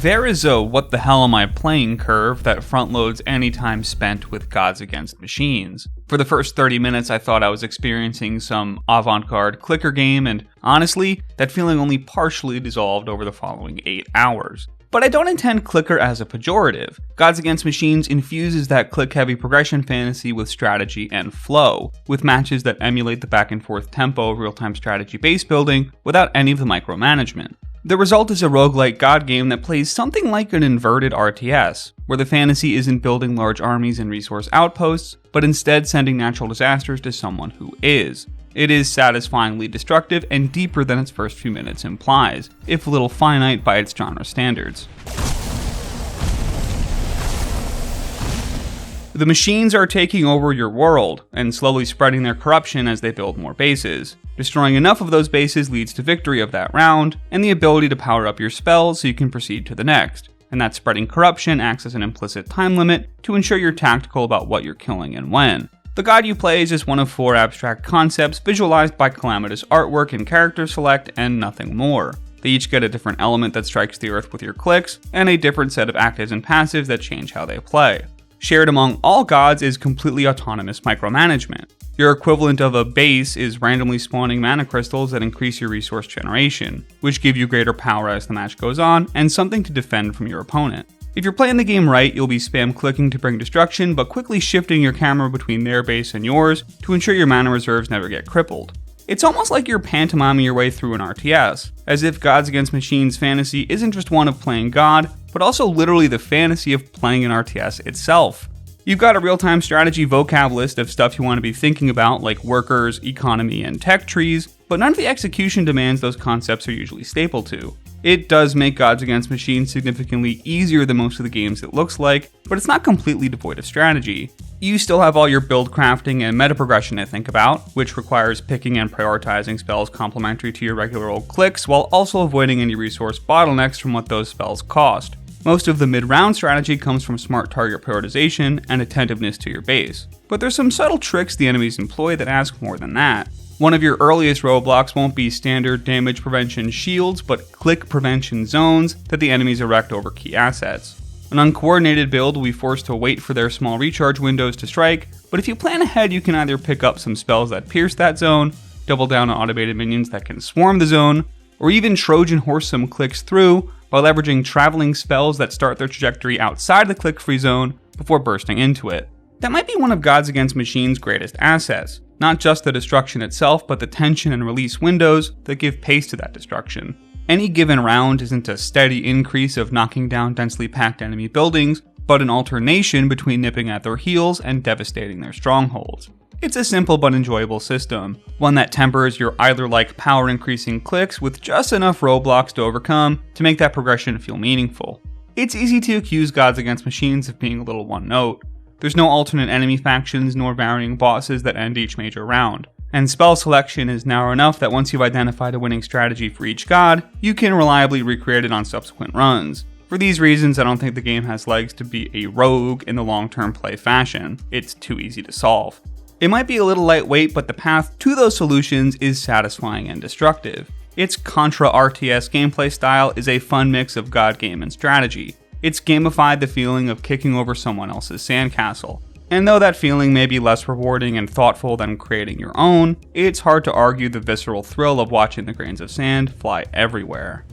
There is a what the hell am I playing curve that front loads any time spent with Gods Against Machines. For the first 30 minutes I thought I was experiencing some avant-garde clicker game, and honestly, that feeling only partially dissolved over the following 8 hours. But I don't intend clicker as a pejorative. Gods Against Machines infuses that click-heavy progression fantasy with strategy and flow, with matches that emulate the back-and-forth tempo of real-time strategy base building without any of the micromanagement. The result is a roguelike god game that plays something like an inverted RTS, where the fantasy isn't building large armies and resource outposts, but instead sending natural disasters to someone who is. It is satisfyingly destructive and deeper than its first few minutes implies, if a little finite by its genre standards. The machines are taking over your world, and slowly spreading their corruption as they build more bases. Destroying enough of those bases leads to victory of that round, and the ability to power up your spells so you can proceed to the next. And that spreading corruption acts as an implicit time limit to ensure you're tactical about what you're killing and when. The god you play is just one of 4 abstract concepts visualized by calamitous artwork and character select, and nothing more. They each get a different element that strikes the earth with your clicks, and a different set of actives and passives that change how they play. Shared among all gods is completely autonomous micromanagement. Your equivalent of a base is randomly spawning mana crystals that increase your resource generation, which give you greater power as the match goes on, and something to defend from your opponent. If you're playing the game right, you'll be spam clicking to bring destruction, but quickly shifting your camera between their base and yours to ensure your mana reserves never get crippled. It's almost like you're pantomiming your way through an RTS, as if Gods Against Machines fantasy isn't just one of playing God, but also literally the fantasy of playing an RTS itself. You've got a real-time strategy vocab list of stuff you want to be thinking about, like workers, economy, and tech trees, but none of the execution demands those concepts are usually staple to. It does make Gods Against Machines significantly easier than most of the games it looks like, but it's not completely devoid of strategy. You still have all your build crafting and meta progression to think about, which requires picking and prioritizing spells complementary to your regular old clicks, while also avoiding any resource bottlenecks from what those spells cost. Most of the mid-round strategy comes from smart target prioritization and attentiveness to your base, but there's some subtle tricks the enemies employ that ask more than that. One of your earliest roadblocks won't be standard damage prevention shields, but click prevention zones that the enemies erect over key assets. An uncoordinated build will be forced to wait for their small recharge windows to strike, but if you plan ahead you can either pick up some spells that pierce that zone, double down on automated minions that can swarm the zone, or even Trojan horse some clicks through by leveraging traveling spells that start their trajectory outside the click-free zone before bursting into it. That might be one of Gods Against Machines' greatest assets, not just the destruction itself, but the tension and release windows that give pace to that destruction. Any given round isn't a steady increase of knocking down densely packed enemy buildings, but an alternation between nipping at their heels and devastating their strongholds. It's a simple but enjoyable system, one that tempers your either-like power-increasing clicks with just enough roadblocks to overcome to make that progression feel meaningful. It's easy to accuse Gods Against Machines of being a little one-note. There's no alternate enemy factions nor varying bosses that end each major round, and spell selection is narrow enough that once you've identified a winning strategy for each god, you can reliably recreate it on subsequent runs. For these reasons, I don't think the game has legs to be a rogue in the long-term play fashion. It's too easy to solve. It might be a little lightweight, but the path to those solutions is satisfying and destructive. Its Contra RTS gameplay style is a fun mix of god game and strategy. It's gamified the feeling of kicking over someone else's sandcastle. And though that feeling may be less rewarding and thoughtful than creating your own, it's hard to argue the visceral thrill of watching the grains of sand fly everywhere.